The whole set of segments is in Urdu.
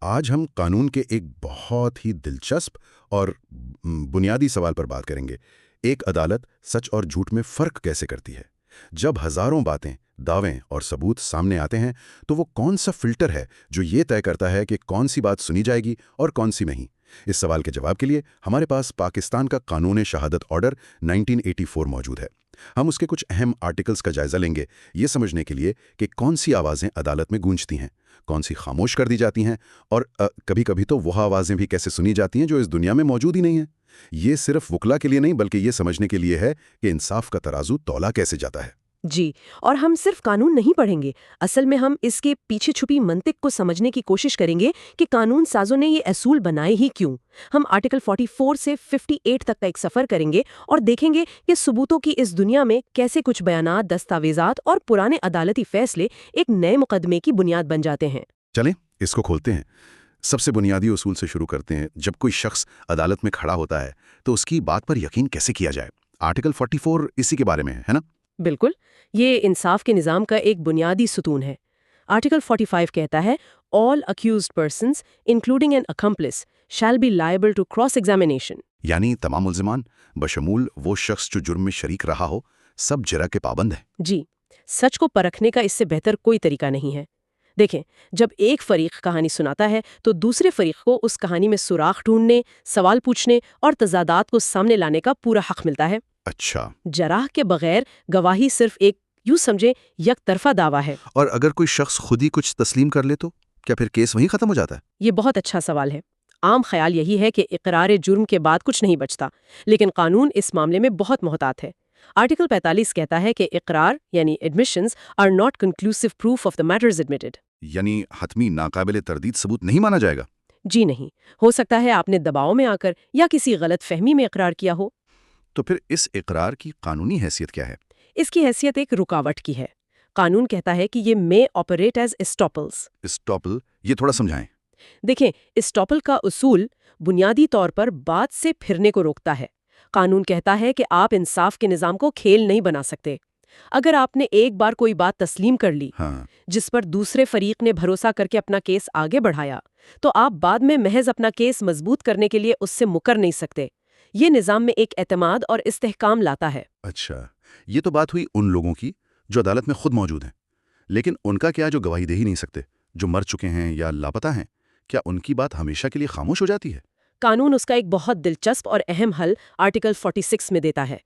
آج ہم قانون کے ایک بہت ہی دلچسپ اور بنیادی سوال پر بات کریں گے۔ ایک عدالت سچ اور جھوٹ میں فرق کیسے کرتی ہے؟ جب ہزاروں باتیں، دعویں اور ثبوت سامنے آتے ہیں تو وہ کون سا فلٹر ہے جو یہ طے کرتا ہے کہ کون سی بات سنی جائے گی اور کون سی نہیں؟ اس سوال کے جواب کے لیے ہمارے پاس پاکستان کا قانون شہادت آرڈر 1984 موجود ہے۔ ہم اس کے کچھ اہم آرٹیکلز کا جائزہ لیں گے، یہ سمجھنے کے لیے کہ کون سی آوازیں عدالت میں گونجتی ہیں، کون سی خاموش کر دی جاتی ہیں، اور کبھی کبھی تو وہ آوازیں بھی کیسے سنی جاتی ہیں جو اس دنیا میں موجود ہی نہیں ہیں۔ یہ صرف وکلا کے لیے نہیں بلکہ یہ سمجھنے کے لیے ہے کہ انصاف کا ترازو تولا کیسے جاتا ہے۔ جی، اور ہم صرف قانون نہیں پڑھیں گے، اصل میں ہم اس کے پیچھے چھپی منطق کو سمجھنے کی کوشش کریں گے کہ قانون سازوں نے یہ اصول بنائے ہی کیوں۔ ہم آرٹیکل 44 سے 58 تک کا ایک سفر کریں گے اور دیکھیں گے کہ ثبوتوں کی اس دنیا میں کیسے کچھ بیانات، دستاویزات اور پرانے عدالتی فیصلے ایک نئے مقدمے کی بنیاد بن جاتے ہیں۔ چلیں اس کو کھولتے ہیں۔ سب سے بنیادی اصول سے شروع کرتے ہیں۔ جب کوئی شخص عدالت میں کھڑا ہوتا ہے تو اس کی بات پر یقین کیسے کیا جائے؟ آرٹیکل 44 اسی کے بارے میں ہے نا؟ بالکل، یہ انصاف کے نظام کا ایک بنیادی ستون ہے۔ آرٹیکل 45 کہتا ہے all accused persons including an accomplice shall be liable to cross examination۔ یعنی تمام ملزمان بشمول وہ شخص جو جرم میں شریک رہا ہو سب جرح کے پابند ہیں۔ جی، سچ کو پرکھنے کا اس سے بہتر کوئی طریقہ نہیں ہے۔ دیکھیں، جب ایک فریق کہانی سناتا ہے تو دوسرے فریق کو اس کہانی میں سوراخ ڈھونڈنے، سوال پوچھنے اور تضادات کو سامنے لانے کا پورا حق ملتا ہے۔ اچھا، جراح کے بغیر گواہی صرف ایک یوں سمجھے یک طرفہ دعویٰ ہے۔ اور اگر کوئی شخص خود ہی کچھ تسلیم کر لے تو کیا پھر کیس وہیں ختم ہو جاتا ہے؟ یہ بہت اچھا سوال ہے۔ عام خیال یہی ہے کہ اقرار جرم کے بعد کچھ نہیں بچتا، لیکن قانون اس معاملے میں بہت محتاط ہے۔ آرٹیکل 45 کہتا ہے کہ اقرار یعنی admissions are not conclusive proof of the matters admitted۔ یعنی حتمی ناقابل تردید ثبوت نہیں مانا جائے گا؟ جی نہیں، ہو سکتا ہے آپ نے دباؤ میں آ کر یا کسی غلط فہمی میں اقرار کیا ہو۔ تو پھر اس اقرار کی قانونی حیثیت کیا ہے؟ اس کی حیثیت ایک رکاوٹ کی ہے۔ قانون کہتا ہے کہ یہ may operate as estoppels۔ اسٹاپل، یہ تھوڑا سمجھائیں۔ دیکھیں، اسٹاپل کا اصول بنیادی طور پر بات سے پھرنے کو روکتا ہے۔ قانون کہتا ہے کہ آپ انصاف کے نظام کو کھیل نہیں بنا سکتے۔ اگر آپ نے ایک بار کوئی بات تسلیم کر لی جس پر دوسرے فریق نے بھروسہ کر کے اپنا کیس آگے بڑھایا تو آپ بعد میں محض اپنا کیس مضبوط کرنے کے لیے اس سے مکر نہیں سکتے۔ یہ نظام میں ایک اعتماد اور استحکام لاتا ہے۔ اچھا، یہ تو بات ہوئی ان لوگوں کی جو عدالت میں خود موجود ہیں، لیکن ان کا کیا جو گواہی دے ہی نہیں سکتے، جو مر چکے ہیں یا لاپتہ ہیں؟ کیا ان کی بات ہمیشہ کے لیے خاموش ہو جاتی ہے؟ قانون اس کا ایک بہت دلچسپ اور اہم حل آرٹیکل 46 میں دیتا ہے۔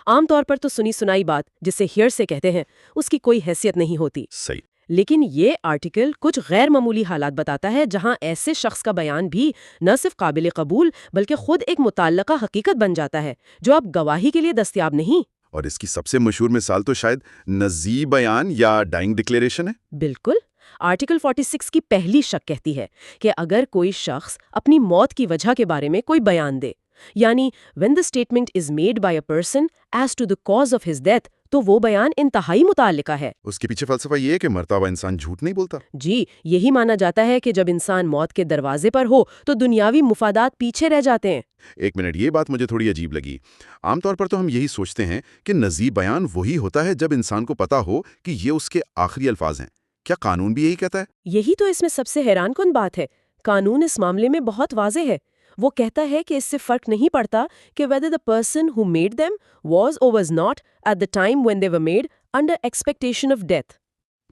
عام طور پر تو سنی سنائی بات جسے ہیئر سے کہتے ہیں اس کی کوئی حیثیت نہیں ہوتی۔ صحیح۔ لیکن یہ آرٹیکل کچھ غیر معمولی حالات بتاتا ہے جہاں ایسے شخص کا بیان بھی نہ صرف قابل قبول بلکہ خود ایک متعلقہ حقیقت بن جاتا ہے جو اب گواہی کے لیے دستیاب نہیں۔ اور اس کی سب سے مشہور مثال تو شاید نزی بیان یا ڈائنگ ڈکلیریشن ہے۔ بالکل، آرٹیکل 46 کی پہلی شق کہتی ہے کہ اگر کوئی شخص اپنی موت کی وجہ کے بارے میں کوئی بیان دے، یعنی when the statement is made by a person as to the cause of his death، تو وہ بیان انتہائی متعلقہ ہے۔ اس کے پیچھے فلسفہ یہ ہے کہ مرتا ہوا انسان جھوٹ نہیں بولتا۔ جی، یہی مانا جاتا ہے کہ جب انسان موت کے دروازے پر ہو تو دنیاوی مفادات پیچھے رہ جاتے ہیں۔ ایک منٹ، یہ بات مجھے تھوڑی عجیب لگی۔ عام طور پر تو ہم یہی سوچتے ہیں کہ نزی بیان وہی ہوتا ہے جب انسان کو پتا ہو کہ یہ اس کے آخری الفاظ ہیں۔ کیا قانون بھی یہی کہتا ہے؟ یہی تو اس میں سب سے حیران کن بات ہے۔ قانون اس معاملے میں بہت واضح ہے۔ وہ کہتا ہے کہ اس سے فرق نہیں پڑتا کہ whether the person who made them was or was not at the time when they were made under expectation of death۔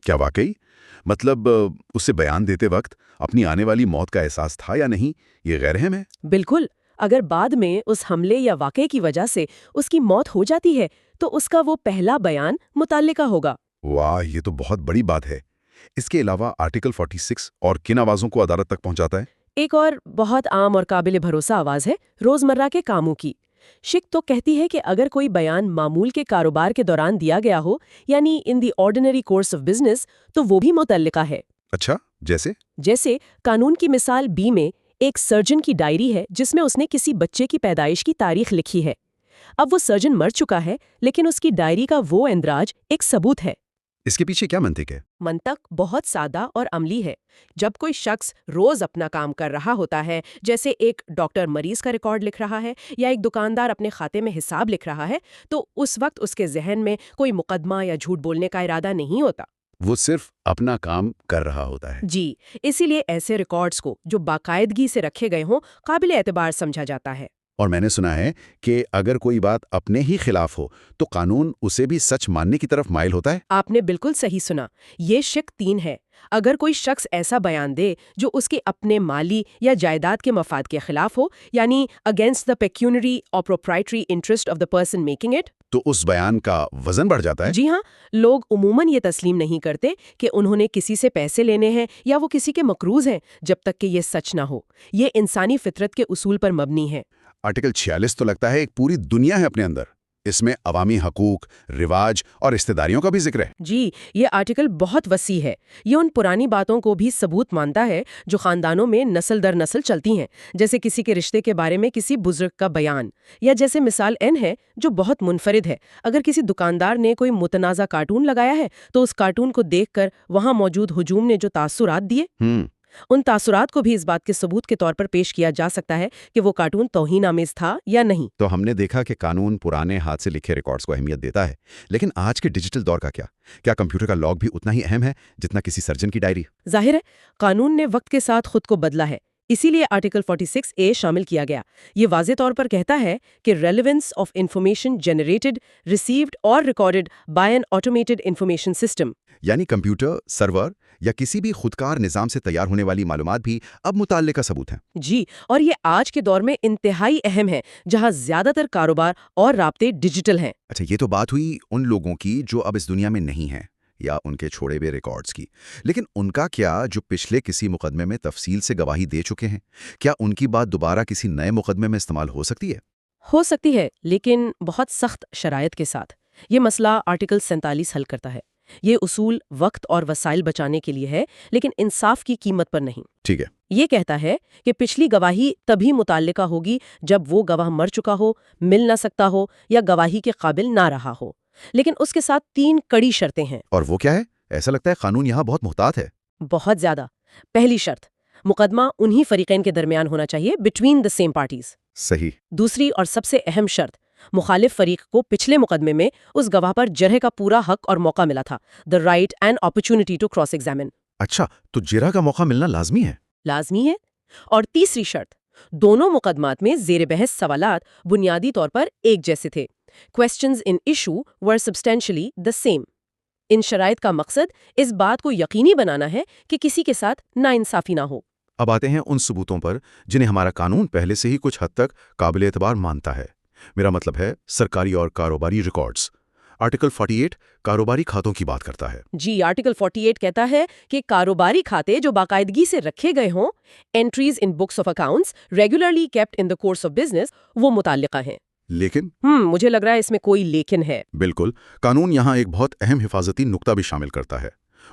کیا واقعی؟ مطلب اسے بیان دیتے وقت اپنی آنے والی موت کا احساس تھا یا نہیں؟ یہ غیر اہم ہے؟ بالکل، اگر بعد میں اس حملے یا واقعے کی وجہ سے اس کی موت ہو جاتی ہے تو اس کا وہ پہلا بیان متعلقہ ہوگا۔ واہ، یہ تو بہت بڑی بات ہے۔ اس کے علاوہ آرٹیکل 46 اور کن آوازوں کو عدالت تک پہنچاتا ہے؟ ایک اور بہت عام اور قابل بھروسہ آواز ہے روزمرہ کے کاموں کی۔ شک تو کہتی ہے کہ اگر کوئی بیان معمول کے کاروبار کے دوران دیا گیا ہو، یعنی in the ordinary course of business, تو وہ بھی متعلقہ ہے۔ اچھا، جیسے قانون کی مثال بی میں ایک سرجن کی ڈائری ہے جس میں اس نے کسی بچے کی پیدائش کی تاریخ لکھی ہے۔ اب وہ سرجن مر چکا ہے لیکن اس کی ڈائری کا وہ اندراج ایک ثبوت ہے۔ اس کے پیچھے کیا منطق ہے؟ منطق بہت سادہ اور عملی ہے۔ جب کوئی شخص روز اپنا کام کر رہا ہوتا ہے، جیسے ایک ڈاکٹر مریض کا ریکارڈ لکھ رہا ہے یا ایک دکاندار اپنے کھاتے میں حساب لکھ رہا ہے، تو اس وقت اس کے ذہن میں کوئی مقدمہ یا جھوٹ بولنے کا ارادہ نہیں ہوتا۔ وہ صرف اپنا کام کر رہا ہوتا ہے۔ جی، اسی لیے ایسے ریکارڈز کو جو باقاعدگی سے رکھے گئے ہوں قابل اعتبار سمجھا جاتا ہے۔ اور میں نے سنا ہے کہ اگر کوئی بات اپنے ہی خلاف ہو تو قانون اسے بھی سچ ماننے کی طرف مائل ہوتا ہے۔ آپ نے بالکل صحیح سنا۔ یہ شق 3 ہے۔ اگر کوئی شخص ایسا بیان دے جو اس کے اپنے مالی یا جائیداد کے مفاد کے خلاف ہو، یعنی اگینسٹ دا پیکیونری اور proprietary interest of the person making it, تو اس بیان کا وزن بڑھ جاتا ہے۔ جی ہاں، لوگ عموماً یہ تسلیم نہیں کرتے کہ انہوں نے کسی سے پیسے لینے ہیں یا وہ کسی کے مقروض ہیں جب تک کہ یہ سچ نہ ہو۔ یہ انسانی فطرت کے اصول پر مبنی ہے۔ آرٹیکل 46 تو لگتا ہے ایک پوری دنیا ہے اپنے اندر۔ اس میں عوامی حقوق، رواج اور رشتہ داریوں کا بھی ذکر ہے۔ جی، یہ آرٹیکل بہت وسیع ہے۔ یہ ان پرانی باتوں کو بھی ثبوت مانتا ہے جو خاندانوں میں نسل در نسل چلتی ہیں، جیسے کسی کے رشتے کے بارے میں کسی بزرگ کا بیان، یا جیسے مثال این ہے جو بہت منفرد ہے۔ اگر کسی دکاندار نے کوئی متنازع کارٹون لگایا ہے تو اس کارٹون کو دیکھ کر وہاں موجود ہجوم نے جو تاثرات دیے، ان تاثرات کو بھی اس بات کے ثبوت کے طور پر پیش کیا جا سکتا ہے کہ وہ کارٹون توہین آمیز تھا یا نہیں۔ تو ہم نے دیکھا کہ قانون پرانے ہاتھ سے لکھے ریکارڈز کو اہمیت دیتا ہے، لیکن آج کے ڈیجیٹل دور کا کیا کمپیوٹر کا لاگ بھی اتنا ہی اہم ہے جتنا کسی سرجن کی ڈائری؟ ظاہر ہے قانون نے وقت کے ساتھ خود کو بدلا ہے، اسی لیے آرٹیکل 46A شامل کیا گیا۔ یہ واضح طور پر کہتا ہے کہ relevance of information generated, received اور recorded by an automated information system, یعنی کمپیوٹر، سرور یا کسی بھی خودکار نظام سے تیار ہونے والی معلومات بھی اب مطالعے کا ثبوت ہیں۔ جی، اور یہ آج کے دور میں انتہائی اہم ہے جہاں زیادہ تر کاروبار اور رابطے ڈیجیٹل ہیں۔ اچھا، یہ تو بات ہوئی ان لوگوں کی جو اب اس دنیا میں نہیں ہیں یا ان کے چھوڑے ہوئے ریکارڈز کی، لیکن ان کا کیا جو پچھلے کسی مقدمے میں تفصیل سے گواہی دے چکے ہیں؟ کیا ان کی بات دوبارہ کسی نئے مقدمے میں استعمال ہو سکتی ہے؟ ہو سکتی ہے، لیکن بہت سخت شرائط کے ساتھ۔ یہ مسئلہ آرٹیکل 47 حل کرتا ہے۔ یہ اصول وقت اور وسائل بچانے کے لیے ہے، لیکن انصاف کی قیمت پر نہیں۔ ٹھیک ہے۔ یہ کہتا ہے کہ پچھلی گواہی تبھی متعلقہ ہوگی جب وہ گواہ مر چکا ہو، مل نہ سکتا ہو یا گواہی کے قابل نہ رہا ہو، لیکن اس کے ساتھ 3 کڑی شرطیں ہیں۔ اور وہ کیا ہے؟ ایسا لگتا ہے قانون یہاں بہت محتاط ہے۔ بہت زیادہ۔ پہلی شرط، مقدمہ انہی فریقین کے درمیان ہونا چاہیے، بٹوین دا سیم پارٹیز۔ صحیح۔ دوسری اور سب سے اہم شرط، مخالف فریق کو پچھلے مقدمے میں اس گواہ پر جرح کا پورا حق اور موقع ملا تھا، the right and opportunity to cross examine. اچھا، تو جرح کا موقع ملنا لازمی ہے؟ لازمی ہے۔ اور تیسری شرط، دونوں مقدمات میں زیر بحث سوالات بنیادی طور پر ایک جیسے تھے۔ Questions in issue were substantially the same۔ ان شرائط کا مقصد اس بات کو یقینی بنانا ہے کہ کسی کے ساتھ ناانصافی نہ ہو۔ اب آتے ہیں ان ثبوتوں پر جنہیں ہمارا قانون پہلے سے ہی کچھ حد تک قابل اعتبار مانتا ہے۔ میرا مطلب ہے سرکاری اور کاروباری ریکارڈز۔ آرٹیکل 48 کاروباری کھاتوں کی بات کرتا ہے۔ جی، آرٹیکل 48 کہتا ہے کہ کاروباری کھاتے جو باقاعدگی سے رکھے گئے ہوں، entries in books of accounts regularly kept in the course of business، وہ متعلقہ ہیں۔ لیکن مجھے لگ رہا ہے اس میں کوئی لیکن ہے۔ بالکل، قانون یہاں ایک بہت اہم حفاظتی نقطہ بھی شامل کرتا ہے۔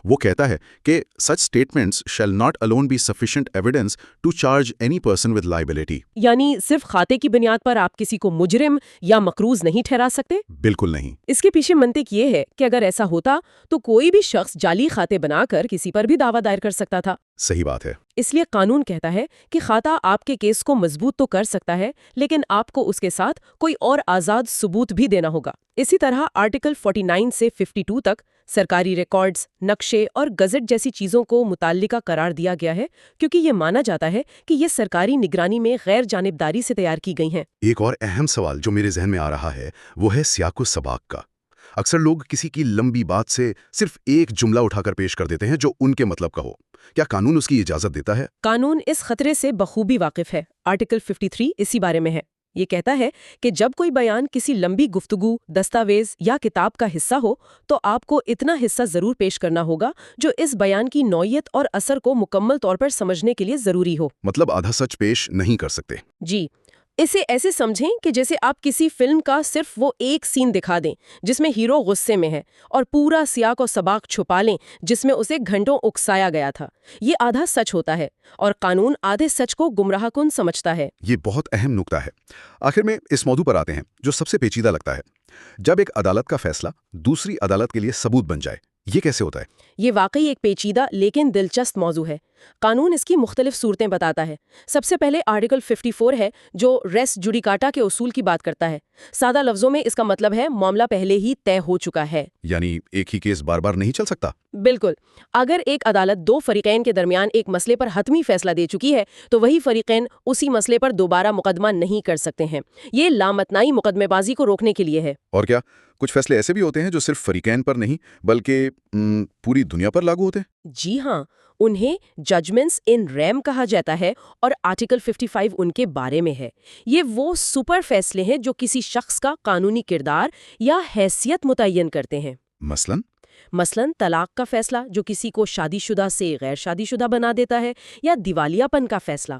وہ کہتا ہے کہ such statements shall not alone be sufficient evidence to charge any person with liability۔ یعنی صرف کھاتے کی بنیاد پر آپ کسی کو مجرم یا مقروض نہیں ٹھہرا سکتے؟ بالکل نہیں۔ اس کے پیچھے منطق یہ ہے کہ اگر ایسا ہوتا تو کوئی بھی شخص جعلی کھاتے بنا کر کسی پر بھی دعویٰ دائر کر سکتا تھا۔ صحیح بات ہے۔ اس لیے قانون کہتا ہے کہ کھاتا آپ کے کیس کو مضبوط تو کر سکتا ہے، لیکن آپ کو اس کے ساتھ کوئی اور آزاد ثبوت بھی دینا ہوگا۔ اسی طرح آرٹیکل 49 سے 52 تک سرکاری ریکارڈز، نقشے اور گزٹ جیسی چیزوں کو متعلقہ قرار دیا گیا ہے، کیونکہ یہ مانا جاتا ہے کہ یہ سرکاری نگرانی میں غیر جانبداری سے تیار کی گئی ہیں۔ ایک اور اہم سوال جو میرے ذہن میں آ رہا ہے وہ ہے سیاق و سباق کا۔ اکثر لوگ کسی کی لمبی بات سے صرف ایک جملہ اٹھا کر پیش کر دیتے ہیں جو ان کے مطلب کا ہو۔ کیا قانون اس کی اجازت دیتا ہے؟ قانون اس خطرے سے بخوبی واقف ہے۔ آرٹیکل 53 اسی بارے میں ہے۔ یہ کہتا ہے کہ جب کوئی بیان کسی لمبی گفتگو، دستاویز یا کتاب کا حصہ ہو تو آپ کو اتنا حصہ ضرور پیش کرنا ہوگا جو اس بیان کی نوعیت اور اثر کو مکمل طور پر سمجھنے کے لیے ضروری ہو۔ مطلب آدھا سچ پیش نہیں کر سکتے۔ جی، اسے ایسے سمجھیں کہ جیسے آپ کسی فلم کا صرف وہ ایک سین دکھا دیں جس میں ہیرو غصے میں ہے، اور پورا سیاق و سباق چھپا لیں جس میں اسے گھنٹوں اکسایا گیا تھا۔ یہ آدھا سچ ہوتا ہے، اور قانون آدھے سچ کو گمراہ کن سمجھتا ہے۔ یہ بہت اہم نکتہ ہے۔ آخر میں اس موضوع پر آتے ہیں جو سب سے پیچیدہ لگتا ہے۔ جب ایک عدالت کا فیصلہ دوسری عدالت کے لیے ثبوت بن جائے، یہ کیسے ہوتا ہے؟ یہ واقعی ایک پیچیدہ لیکن دلچسپ موضوع ہے۔ قانون اس کی مختلف صورتیں بتاتا ہے۔ سب سے پہلے آرٹیکل 54 ہے جو ریس جوڈیکاٹا کے اصول کی بات کرتا ہے۔ سادہ لفظوں میں اس کا مطلب ہے معاملہ پہلے ہی طے ہو چکا ہے۔ یعنی ایک ہی کیس بار بار نہیں چل سکتا؟ بالکل، اگر ایک عدالت دو فریقین کے درمیان ایک مسئلے پر حتمی فیصلہ دے چکی ہے تو وہی فریقین اسی مسئلے پر دوبارہ مقدمہ نہیں کر سکتے ہیں۔ یہ لامتناعی مقدمے بازی کو روکنے کے لیے ہے۔ اور کیا کچھ فیصلے ایسے بھی ہوتے ہیں جو صرف فریقین پر نہیں بلکہ پوری دنیا پر لاگو ہوتے ہیں؟ جی ہاں، انہیں ججمنٹس ان ریم کہا جاتا ہے اور آرٹیکل 55 ان کے بارے میں ہے۔ یہ وہ سپر فیصلے ہیں جو کسی شخص کا قانونی کردار یا حیثیت متعین کرتے ہیں۔ مثلاً طلاق کا فیصلہ جو کسی کو شادی شدہ سے غیر شادی شدہ بنا دیتا ہے، یا دیوالیہ پن کا فیصلہ۔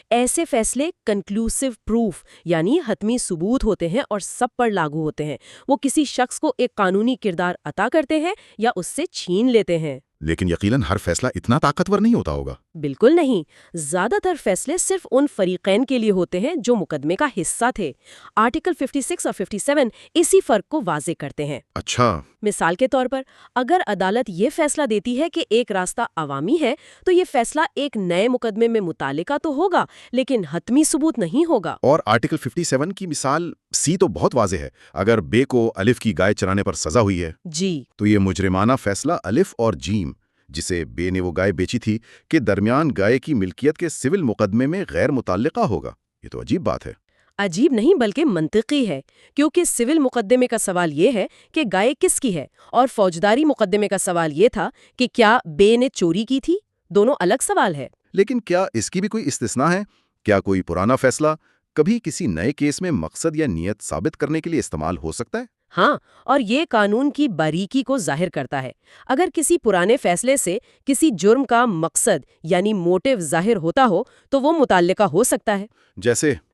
ایسے فیصلے کنکلوسیو پروف یعنی حتمی ثبوت ہوتے ہیں اور سب پر لاگو ہوتے ہیں۔ وہ کسی شخص کو ایک قانونی کردار عطا کرتے ہیں یا اس سے چھین لیتے ہیں۔ لیکن یقیناً ہر فیصلہ اتنا طاقتور نہیں ہوتا ہوگا۔ بالکل نہیں، زیادہ تر فیصلے صرف ان فریقین کے لیے ہوتے ہیں جو مقدمے کا حصہ تھے۔ آرٹیکل 56 اور 57 اسی فرق کو واضح کرتے ہیں۔ اچھا، مثال کے طور پر اگر عدالت یہ فیصلہ دیتی ہے کہ ایک راستہ عوامی ہے تو یہ فیصلہ ایک نئے مقدمے میں متعلقہ تو ہوگا لیکن حتمی ثبوت نہیں ہوگا۔ اور آرٹیکل 57 کی مثال سی تو بہت واضح ہے۔ اگر بے کو الف کی گائے چرانے پر سزا ہوئی ہے جی، تو یہ مجرمانہ فیصلہ الف اور جیم جسے بے نے وہ گائے بیچی تھی کے درمیان گائے کی ملکیت کے سول مقدمے میں غیر متعلقہ ہوگا۔ یہ تو عجیب بات ہے۔ عجیب نہیں بلکہ منطقی ہے، کیونکہ سول مقدمے کا سوال یہ ہے کہ گائے کس کی ہے اور فوجداری مقدمے کا سوال یہ تھا کہ کیا بے نے چوری کی تھی۔ دونوں الگ سوال ہے۔ لیکن کیا اس کی بھی کوئی استثناء ہے؟ کیا کوئی پرانا فیصلہ کبھی کسی نئے کیس میں مقصد یا نیت ثابت کرنے کے لیے استعمال ہو سکتا ہے؟ ہاں، اور یہ قانون کی باریکی کو ظاہر کرتا ہے۔ اگر کسی پرانے فیصلے سے کسی جرم کا مقصد یعنی موٹیو ظاہر ہوتا ہو تو وہ متعلقہ ہو سکتا ہے۔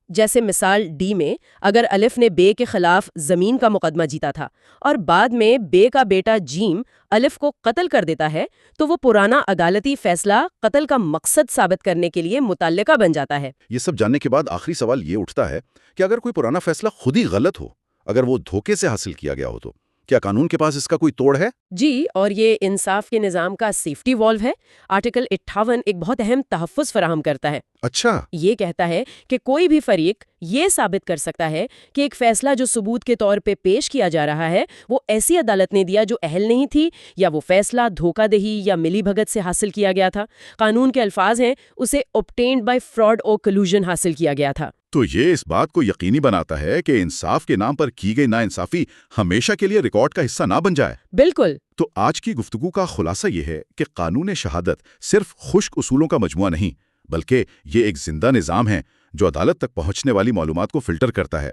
جیسے مثال ڈی میں اگر الف نے بے کے خلاف زمین کا مقدمہ جیتا تھا اور بعد میں بے کا بیٹا جیم الف کو قتل کر دیتا ہے تو وہ پرانا عدالتی فیصلہ قتل کا مقصد ثابت کرنے کے لیے متعلقہ بن جاتا ہے۔ یہ سب جاننے کے بعد آخری سوال یہ اٹھتا ہے کہ اگر کوئی پرانا فیصلہ خود ہی غلط ہو، اگر وہ دھوکے سے حاصل کیا گیا ہو تو کیا قانون کے پاس اس کا کوئی توڑ ہے؟ جی، اور یہ انصاف کے نظام کا سیفٹی والو ہے۔ آرٹیکل 58 ایک بہت اہم تحفظ فراہم کرتا ہے۔ اچھا، یہ کہتا ہے کہ کوئی بھی فریق یہ ثابت کر سکتا ہے کہ ایک فیصلہ جو ثبوت کے طور پہ پیش کیا جا رہا ہے وہ ایسی عدالت نے دیا جو اہل نہیں تھی، یا وہ فیصلہ دھوکہ دہی یا ملی بھگت سے حاصل کیا گیا تھا۔ قانون کے الفاظ ہیں اسے obtained by fraud or collusion حاصل کیا گیا تھا۔ تو یہ اس بات کو یقینی بناتا ہے کہ انصاف کے نام پر کی گئی ناانصافی ہمیشہ کے لیے ریکارڈ کا حصہ نہ بن جائے۔ بالکل۔ تو آج کی گفتگو کا خلاصہ یہ ہے کہ قانون شہادت صرف خشک اصولوں کا مجموعہ نہیں بلکہ یہ ایک زندہ نظام ہے جو عدالت تک پہنچنے والی معلومات کو فلٹر کرتا ہے۔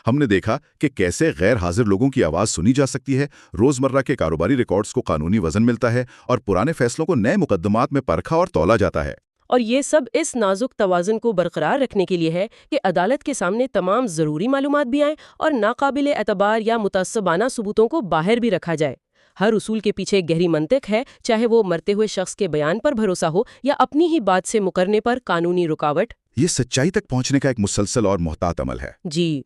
ہم نے دیکھا کہ کیسے غیر حاضر لوگوں کی آواز سنی جا سکتی ہے، روزمرہ کے کاروباری ریکارڈز کو قانونی وزن ملتا ہے اور پرانے فیصلوں کو نئے مقدمات میں پرکھا اور تولا جاتا ہے۔ اور یہ سب اس نازک توازن کو برقرار رکھنے کے لیے ہے کہ عدالت کے سامنے تمام ضروری معلومات بھی آئیں اور ناقابل اعتبار یا متعصبانہ ثبوتوں کو باہر بھی رکھا جائے۔ ہر اصول کے پیچھے گہری منطق ہے، چاہے وہ مرتے ہوئے شخص کے بیان پر بھروسہ ہو یا اپنی ہی بات سے مکرنے پر قانونی رکاوٹ۔ یہ سچائی تک پہنچنے کا ایک مسلسل اور محتاط عمل ہے۔ جی۔